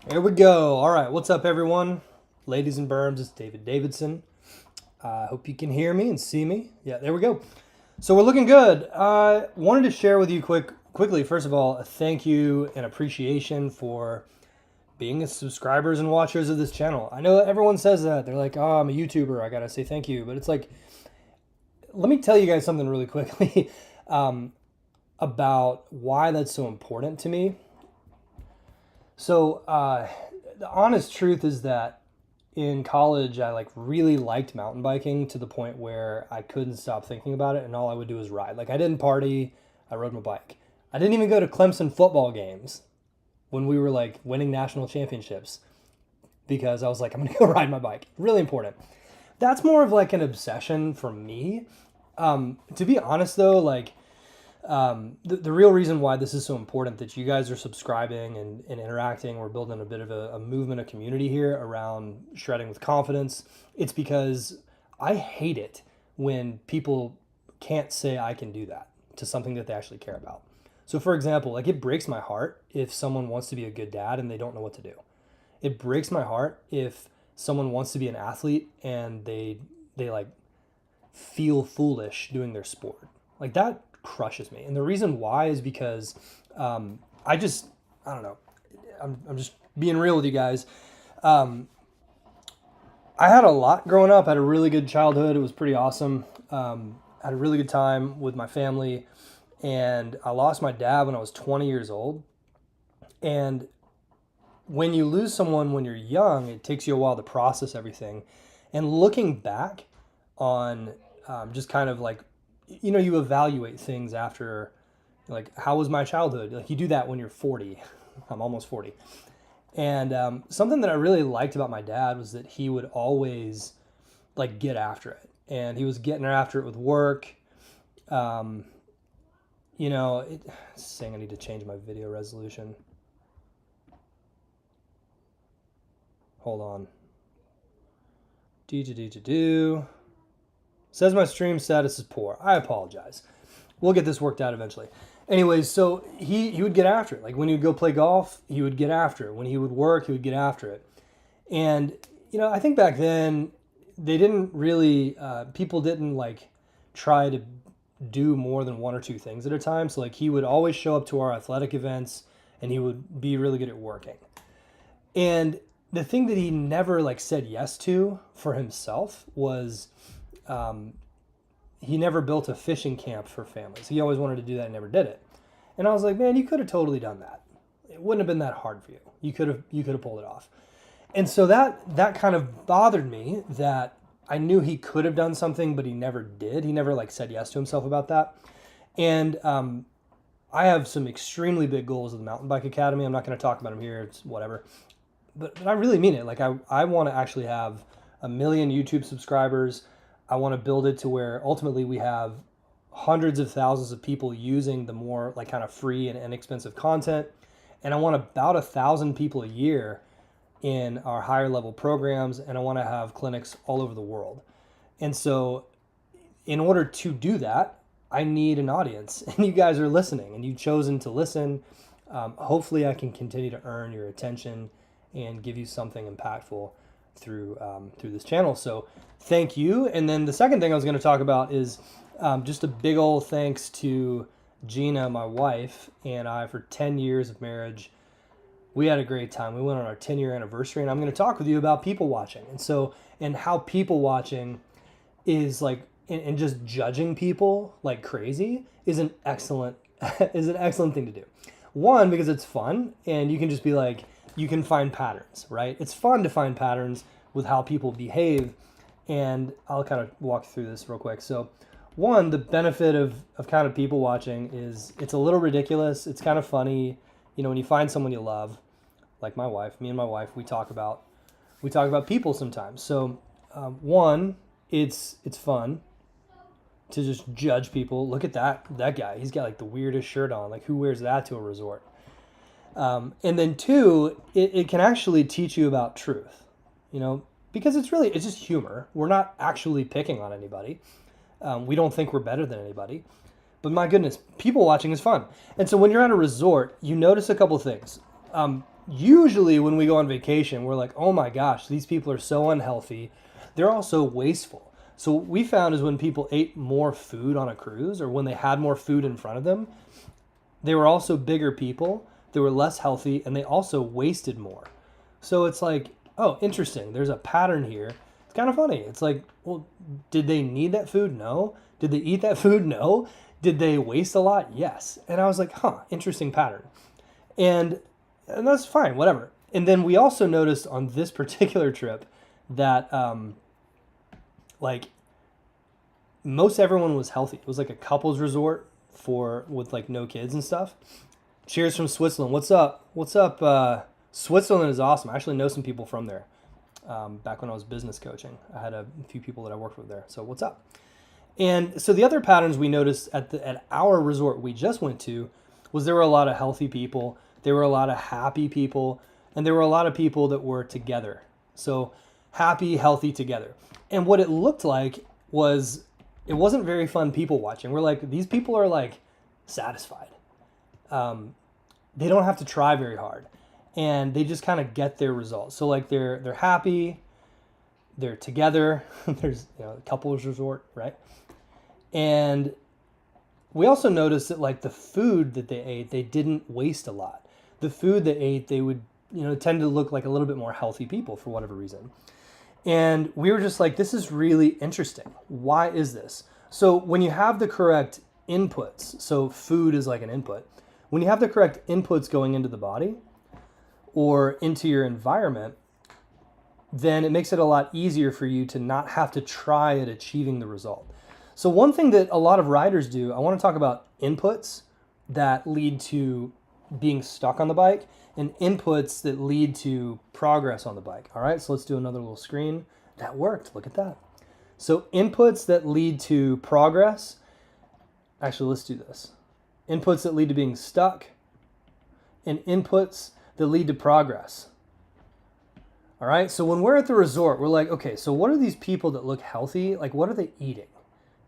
There we go. All right, what's up, everyone? Ladies and berms, it's David Davidson. I hope you can hear me and see me. Yeah, there we go. So we're looking good. Wanted to share with you quickly. First of all, a thank you and appreciation for being subscribers and watchers of this channel. I know everyone says that. They're like, "Oh, I'm a YouTuber. I gotta say thank you." But it's like, let me tell you guys something really quickly um, about why that's so important to me. So the honest truth is that in college, I like really liked mountain biking to the point where I couldn't stop thinking about it, and all I would do was ride. Like I didn't party, I rode my bike. I didn't even go to Clemson football games when we were like winning national championships because I was like, I'm gonna go ride my bike. Really important. That's more of like an obsession for me. To be honest, though, like the real reason why this is so important that you guys are subscribing and interacting, we're building a bit of a movement, a community here around shredding with confidence. It's because I hate it when people can't say I can do that to something that they actually care about. So, for example, like it breaks my heart if someone wants to be a good dad and they don't know what to do. It breaks my heart if someone wants to be an athlete and they like feel foolish doing their sport. Like that crushes me. And the reason why is because I just, I don't know. I'm just being real with you guys. Um, I had a lot growing up. I had a really good childhood. It was pretty awesome. I had a really good time with my family. And I lost my dad when I was 20 years old. And when you lose someone when you're young, it takes you a while to process everything. And looking back on just kind of like, you evaluate things after, like, how was my childhood? Like, you do that when you're 40. I'm almost 40. And something that I really liked about my dad was that he would always, like, get after it. And he was getting after it with work. Um, it's saying I need to change my video resolution. Hold on. Do. Says my stream status is poor. I apologize. We'll get this worked out eventually. Anyways, so he would get after it. Like when he would go play golf, he would get after it. When he would work, he would get after it. And I think back then they didn't really people didn't like try to do more than one or two things at a time. So like he would always show up to our athletic events and he would be really good at working. And the thing that he never like said yes to for himself was he never built a fishing camp for families. He always wanted to do that and never did it. And I was like, man, you could have totally done that. It wouldn't have been that hard for you. You could have pulled it off. And so that kind of bothered me that I knew he could have done something, but he never did. He never like said yes to himself about that. And I have some extremely big goals with the Mountain Bike Academy. I'm not going to talk about them here. It's whatever. But I really mean it. Like I want to actually have 1 million YouTube subscribers. I want to build it to where ultimately we have hundreds of thousands of people using the more like kind of free and inexpensive content. And I want about 1,000 people a year in our higher level programs. And I want to have clinics all over the world. And so in order to do that, I need an audience. And you guys are listening and you've chosen to listen. Hopefully I can continue to earn your attention and give you something impactful through this channel. So thank you. And then the second thing I was going to talk about is just a big old thanks to Gina, my wife, and I for 10 years of marriage. We had a great time. We went on our 10-year anniversary, and I'm going to talk with you about people watching. And how people watching is like, and just judging people like crazy is an excellent thing to do. One, because it's fun, and you can just be like, you can find patterns, right? It's fun to find patterns with how people behave. And I'll kind of walk through this real quick. So one, the benefit of kind of people watching is it's a little ridiculous. It's kind of funny. When you find someone you love, like me and my wife, we talk about people sometimes. So one, it's fun to just judge people. Look at that guy. He's got like the weirdest shirt on. Like who wears that to a resort? And then two, it can actually teach you about truth, because it's just humor. We're not actually picking on anybody. We don't think we're better than anybody. But my goodness, people watching is fun. And so when you're at a resort, you notice a couple things. usually when we go on vacation, we're like, oh my gosh, these people are so unhealthy. They're also wasteful. So what we found is when people ate more food on a cruise or when they had more food in front of them, they were also bigger people, they were less healthy, and they also wasted more. So it's like, oh, interesting. There's a pattern here. It's kind of funny. It's like, well, did they need that food? No. Did they eat that food? No. Did they waste a lot? Yes. And I was like, huh, interesting pattern. And that's fine, whatever. And then we also noticed on this particular trip that like most everyone was healthy. It was like a couples resort with like no kids and stuff. Cheers from Switzerland. What's up? What's up? Switzerland is awesome. I actually know some people from there. Back when I was business coaching, I had a few people that I worked with there. So what's up? And so the other patterns we noticed at our resort we just went to was there were a lot of healthy people, there were a lot of happy people, and there were a lot of people that were together. So happy, healthy, together. And what it looked like was it wasn't very fun people watching. We're like, these people are like satisfied. They don't have to try very hard, and they just kind of get their results. So like they're happy, they're together. There's a couples resort, right? And we also noticed that like the food that they ate, they didn't waste a lot. The food they ate, they would tend to look like a little bit more healthy people for whatever reason. And we were just like, this is really interesting. Why is this? So when you have the correct inputs, so food is like an input. When you have the correct inputs going into the body or into your environment, then it makes it a lot easier for you to not have to try at achieving the result. So one thing that a lot of riders do, I want to talk about inputs that lead to being stuck on the bike and inputs that lead to progress on the bike. All right, so let's do another little screen. That worked, look at that. So inputs that lead to progress. Actually, let's do this. Inputs that lead to being stuck and inputs that lead to progress. All right, so when we're at the resort, we're like, okay, so what are these people that look healthy? Like, what are they eating?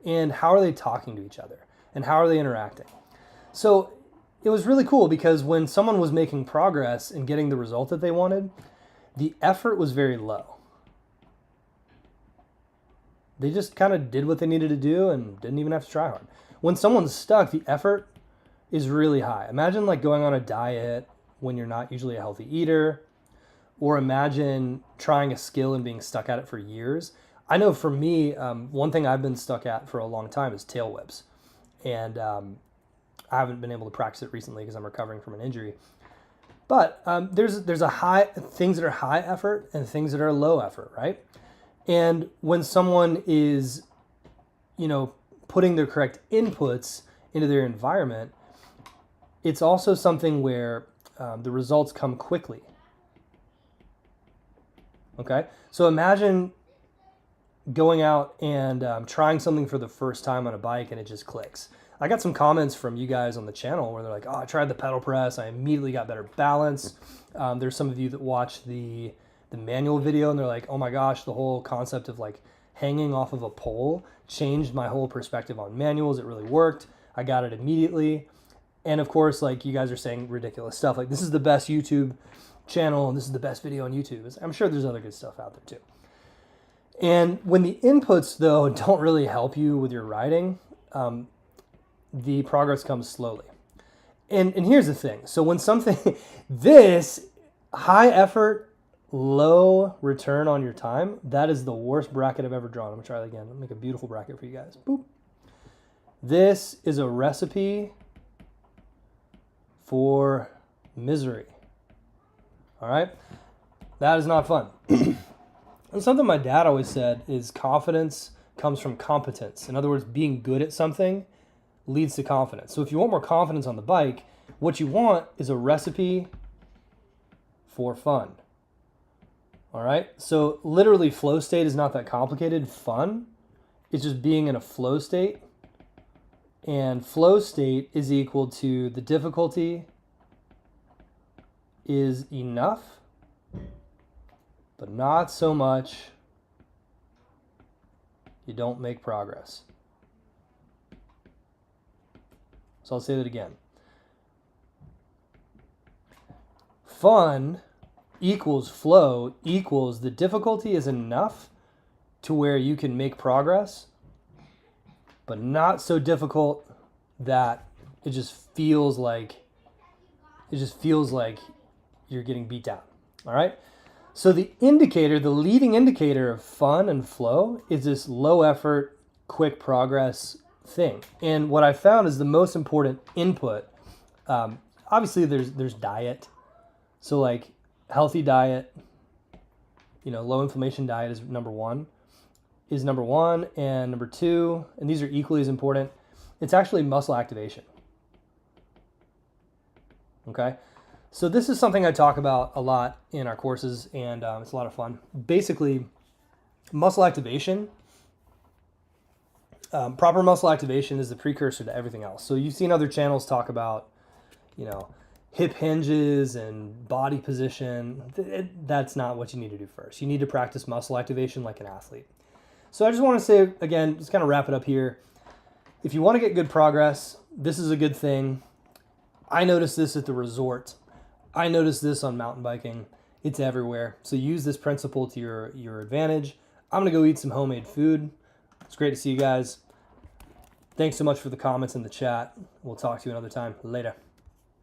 And how are they talking to each other? And how are they interacting? So it was really cool because when someone was making progress and getting the result that they wanted, the effort was very low. They just kind of did what they needed to do and didn't even have to try hard. When someone's stuck, the effort is really high. Imagine like going on a diet when you're not usually a healthy eater, or imagine trying a skill and being stuck at it for years. I know for me, one thing I've been stuck at for a long time is tail whips. And I haven't been able to practice it recently because I'm recovering from an injury. But there's things that are high effort and things that are low effort, right? And when someone is, putting their correct inputs into their environment, it's also something where the results come quickly. Okay, so imagine going out and trying something for the first time on a bike and it just clicks. I got some comments from you guys on the channel where they're like, oh, I tried the pedal press. I immediately got better balance. There's some of you that watch the manual video and they're like, oh my gosh, the whole concept of like hanging off of a pole changed my whole perspective on manuals. It really worked. I got it immediately. And of course, like you guys are saying ridiculous stuff. Like this is the best YouTube channel and this is the best video on YouTube. I'm sure there's other good stuff out there too. And when the inputs though don't really help you with your riding, the progress comes slowly. And here's the thing. So when something, this high effort, low return on your time, that is the worst bracket I've ever drawn. I'm gonna try it again. I'll make a beautiful bracket for you guys. Boop. This is a recipe for misery. All right? That is not fun. And something my dad always said is confidence comes from competence. In other words, being good at something leads to confidence. So if you want more confidence on the bike, what you want is a recipe for fun. All right? So literally flow state is not that complicated. Fun is just being in a flow state. And flow state is equal to the difficulty is enough, but not so much you don't make progress. So I'll say that again. fun equals flow equals the difficulty is enough to where you can make progress, but not so difficult that it just feels like you're getting beat down. All right. So the leading indicator of fun and flow is this low effort, quick progress thing. And what I found is the most important input. Obviously, there's diet. So like healthy diet, low inflammation diet is number one, and number two, and these are equally as important. It's actually muscle activation. Okay. So this is something I talk about a lot in our courses, and it's a lot of fun. Basically, muscle activation, proper muscle activation is the precursor to everything else. So you've seen other channels talk about, hip hinges and body position. That's not what you need to do first. You need to practice muscle activation like an athlete. So I just want to say, again, just kind of wrap it up here. If you want to get good progress, this is a good thing. I noticed this at the resort. I noticed this on mountain biking. It's everywhere. So use this principle to your advantage. I'm going to go eat some homemade food. It's great to see you guys. Thanks so much for the comments in the chat. We'll talk to you another time. Later.